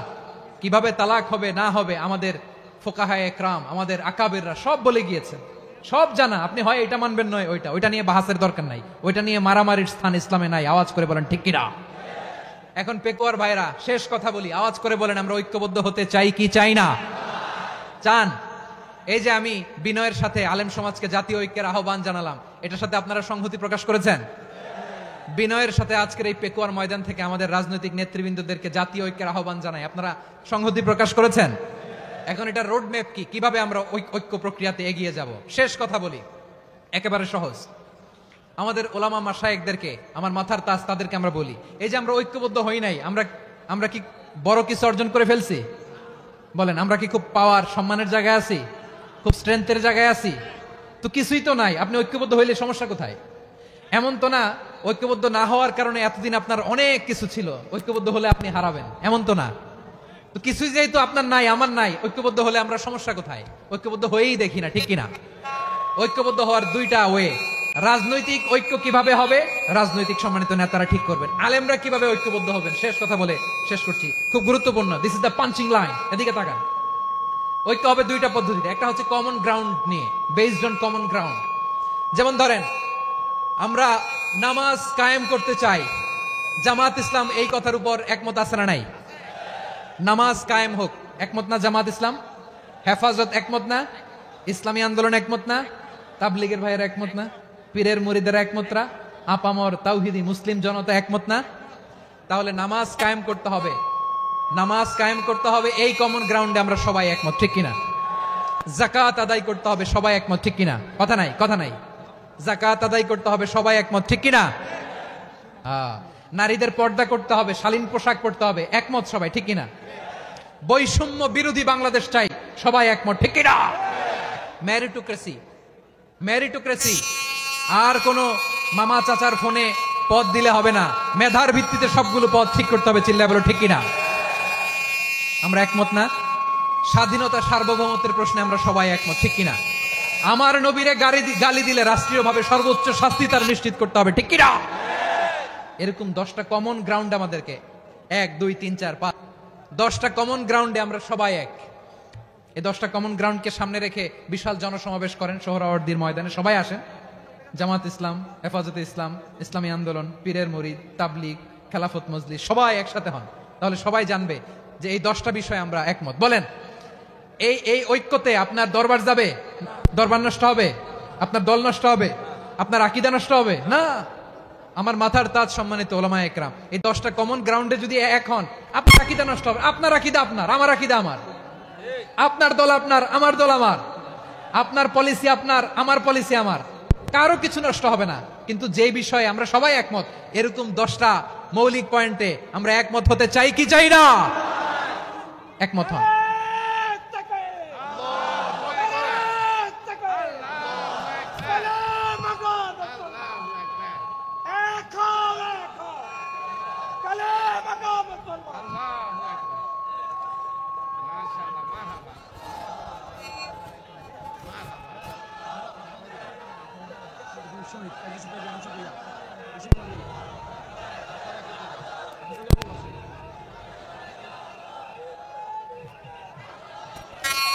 কিভাবে তালাক হবে না হবে আমাদের ফোকাহায়ে একরাম, আমাদের আকাবেররা সব বলে গিয়েছেন, সব জানা। আপনি হয় এটা মানবেন নয় ওইটা নিয়ে বাহাসের দরকার নাই, ওইটা নিয়ে মারামারির স্থান ইসলামে নাই। আওয়াজ করে বলেন ঠিক কিনা? এখন পেকুয়ার ভাইরা, শেষ কথা বলি, আওয়াজ করে বলেন আমরা ঐক্যবদ্ধ হতে চাই কি চাই না? চান? এই যে আমি বিনয়ের সাথে আলেম সমাজকে জাতীয় ঐক্যের আহ্বান জানালাম, এটার সাথে আপনারা সংহতি প্রকাশ করেছেন? বিনয়ের সাথে আজকের এই পেকুয়ার ময়দান থেকে আমাদের রাজনৈতিক নেতৃবৃন্দদেরকে জাতীয় ঐক্যের আহ্বান জানাই, আপনারা সংহতি প্রকাশ করেছেন? এখন এটা রোড ম্যাপ কি, কিভাবে আমরা ঐক্য প্রক্রিয়াতে এগিয়ে যাব? শেষ কথা বলি, একেবারে সহজ। আমাদের ওলামা মাশায়েখদেরকে, আমার মাথার তাজ, তাদেরকে আমরা বলি, এই যে আমরা ঐক্যবদ্ধ হই নাই, আমরা কি বড় কিছু অর্জন করে ফেলছি? বলেন, আমরা কি খুব পাওয়ার সম্মানের জায়গায় আছি? খুব স্ট্রেংথের জায়গায় আছি? তো কিছুই তো নাই। আপনি ঐক্যবদ্ধ হইলে সমস্যা কোথায়? এমন তো না ঐক্যবদ্ধ না হওয়ার কারণে এতদিন আপনার অনেক কিছু ছিল, ঐক্যবদ্ধ হলে আপনি হারাবেন, এমন তো না। তো কিছুই যেহেতু আপনার নাই, আমার নাই, ঐক্যবদ্ধ হলে আমরা সমস্যা কোথায়? ঐক্যবদ্ধ হয়েই দেখি না, ঠিক কিনা? ঐক্যবদ্ধ হওয়ার দুইটা ওয়ে। রাজনৈতিক ঐক্য কিভাবে হবে? রাজনৈতিক সম্মানিত নেতারা ঠিক করবেন। আলেমরা কিভাবে ঐক্যবদ্ধ হবেন? শেষ কথা বলে শেষ করছি, খুব গুরুত্বপূর্ণ। This is the punching line. এদিকে তাকান। ঐক্য হবে দুইটা পদ্ধতিতে। একটা হচ্ছে কমন গ্রাউন্ড নিয়ে, বেসড অন কমন গ্রাউন্ড। যেমন ধরেন, আমরা নামাজ কায়েম করতে চাই, জামাত ইসলাম এই কথার উপর একমত আছে না নাই? নামাজ কায়েম হোক, একমত না জামাত ইসলাম? হেফাজত একমত না? ইসলামী আন্দোলন একমত না? তাবলীগের ভাইয়েরা একমত না? পীরের মুরিদেরা একমত না? আপামর তাওহীদি মুসলিম জনতা একমত না? তাহলে নামাজ কায়েম করতে হবে, নামাজ কায়েম করতে হবে এই কমন গ্রাউন্ডে আমরা সবাই একমত, ঠিক কিনা? যাকাত আদায় করতে হবে, সবাই একমত, ঠিক কিনা? কথা নাই, কথা নাই। যাকাত আদায় করতে হবে, সবাই একমত, ঠিক কিনা? নারীদের পর্দা করতে হবে, শালীন পোশাক পরতে হবে, একমত সবাই, ঠিক কিনা? বৈষম্য বিরোধী বাংলাদেশ চাই, সবাই একমত, ঠিক কিনা? মেরিটোক্রেসি, মেরিটোক্রেসি, আর কোন মামা চাচার ফোনে পদ দিলে হবে না, মেধার ভিত্তিতে সবগুলো পদ ঠিক করতে হবে, চিল্লায় বলো ঠিক কিনা? আমরা একমত না? স্বাধীনতা সার্বভৌমত্বের প্রশ্নে আমরা সবাই একমত, ঠিক কিনা? আমার নবীরে গালি দিলে রাষ্ট্রীয়ভাবে সর্বোচ্চ শাস্তি তার নিশ্চিত করতে হবে, ঠিক কিনা? এরকম 10টা কমন গ্রাউন্ড আমাদেরকে, 1 2 3 4 5, 10টা কমন গ্রাউন্ডে আমরা সবাই এক। এই 10টা কমন গ্রাউন্ডকে সামনে রেখে বিশাল জনসমাবেশ করেন সোহরাওয়ার্দীর ময়দানে, সবাই আসেন। জামাত ইসলাম, হেফাজতে ইসলাম, ইসলামী আন্দোলন, পীরের মুরিদ, তাবলিগ, খেলাফত মজলিস, সবাই একসাথে হন, তাহলে সবাই জানবে যে এই 10টা বিষয়ে আমরা একমত। বলেন, এই ঐক্যতে আপনার দরবার যাবে? দরবার নষ্ট হবে? আপনার দল নষ্ট হবে? আপনার আকীদা নষ্ট হবে না? আমার মাথার তাজ সম্মানিত ওলামায়ে একরাম, এই 10টা কমন গ্রাউন্ডে যদি এক হন, আপনার আকীদা নষ্ট হবে? আপনার আকীদা আপনার, আমার আকীদা আমার, আপনার দল আপনার, আমার দল আমার, আপনার পলিসি আপনার, আমার পলিসি আমার, কারো কিছু নষ্ট হবে না। কিন্তু যে বিষয়ে আমরা সবাই একমত, এরকম 10টা মৌলিক পয়েন্টে আমরা একমত হতে চাই কি চাই না? একমত হন।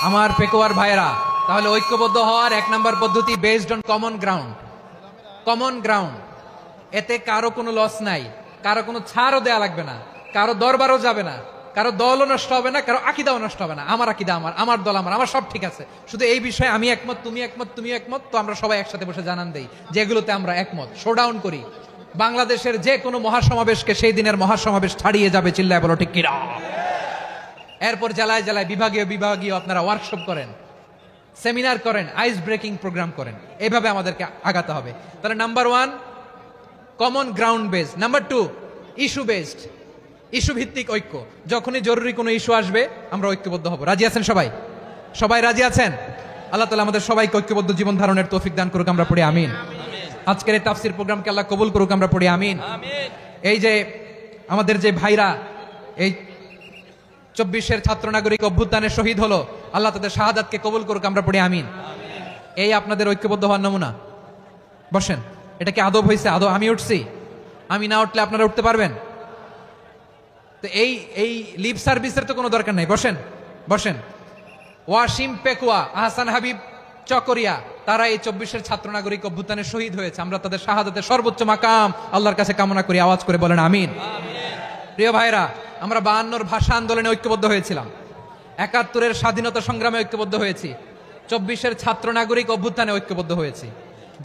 আমার পেকোয়ার ভাইরা, তাহলে ঐক্যবদ্ধ হওয়ার 1 নম্বর পদ্ধতি based on common ground. Common ground, এতে কারো কোনো লস নাই, কারো কোনো ছাড়ও দেয়া লাগবে না, কারো দরবারও যাবে না, কারো দলও নষ্ট হবে না, কারো আকীদাও নষ্ট হবে না। আমার আকীদা আমার, আমার দল আমার, আমার সব ঠিক আছে। শুধু এই বিষয়ে আমি একমত, তুমি একমত, তুমি একমত, তো আমরা সবাই একসাথে বসে জানান দেই যেগুলোতে আমরা একমত, শোডাউন করি। বাংলাদেশের যে কোনো মহাসমাবেশকে সেই দিনের মহাসমাবেশ ছাড়িয়ে যাবে, চিল্লায় বলো ঠিক কিনা? এরপর জেলায় জেলায় বিভাগীয় আপনারা ওয়ার্কশপ করেন, সেমিনার করেন, আইস ব্রেকিং প্রোগ্রাম করেন, এইভাবে আমাদেরকে আগাতে হবে। তাহলে number 1 common ground base, number 2 issue based, issue ভিত্তিক ঐক্য। যখনই জরুরি কোনো ইস্যু আসবে আমরা ঐক্যবদ্ধ হব। রাজি আছেন সবাই? সবাই রাজি আছেন? আল্লাহ তাআলা আমাদের সবাইকে ঐক্যবদ্ধ জীবন ধারণের তৌফিক দান করুক, আমরা পড়ি আমিন। আজকের এই তাফসীর প্রোগ্রামকে আল্লাহ কবুল করুক, আমরা পড়ি আমিন। এই যে আমাদের যে ভাইরা এই 24-এর ছাত্র নাগরিক অভ্যুত্থানে শহীদ হলো, আল্লাহ তাদের শাহাদাতকে কবুল করুক, আমরা পড়ি আমিন। এই আপনাদের ঐক্যবদ্ধ হওয়ার নমুনা। বসেন, এটা কি আদব হয়েছে? আদব আমি উঠছি, আমি না উঠলে আপনারা উঠতে পারবেন? তো এই লিপ সার্ভিসের তো কোনো দরকার নাই। বসেন বসেন। ওয়াসিম পেকুয়া, আহসান হাবিব চকরিয়া, তারা এই 24-এর ছাত্র নাগরিক অভ্যুত্থানে শহীদ হয়েছে। আমরা তাদের শাহাদাতের সর্বোচ্চ মাকাম আল্লাহর কাছে কামনা করি, আওয়াজ করে বলেন আমিন। প্রিয় ভাইরা, আমরা 52-র ভাষা আন্দোলনে ঐক্যবদ্ধ হয়েছিলাম, 71-এর স্বাধীনতা সংগ্রামে ঐক্যবদ্ধ হয়েছি, 24-এর ছাত্র নাগরিক অভ্যুত্থানে ঐক্যবদ্ধ হয়েছি।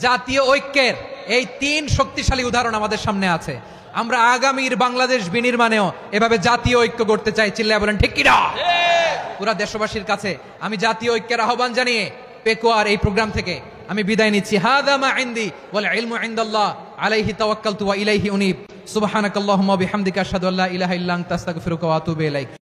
জাতীয় ঐক্যের এই 3 শক্তিশালী উদাহরণ আমাদের সামনে আছে। আমরা আগামীর বাংলাদেশ বিনির্মাণেও এভাবে জাতীয় ঐক্য করতে চাই, চিল্লায় বলেন ঠিক কিনা? পুরা দেশবাসীর কাছে আমি জাতীয় ঐক্যের আহ্বান জানিয়ে পেকুয়ার এই প্রোগ্রাম থেকে আমি বিদায় নিচ্ছি। হাদা মা ইনদি ওয়াল ইলমু ইনদাল্লাহ আলাইহি তাওয়াক্কালতু ওয়া ইলাইহি উনীব। সুবহানাকাল্লাহুম্মা ওয়া বিহামদিকা আশহাদু আল্লা ইলাহা ইল্লা আনতা আস্তাগফিরুকা ওয়া আতুবু ইলাইক।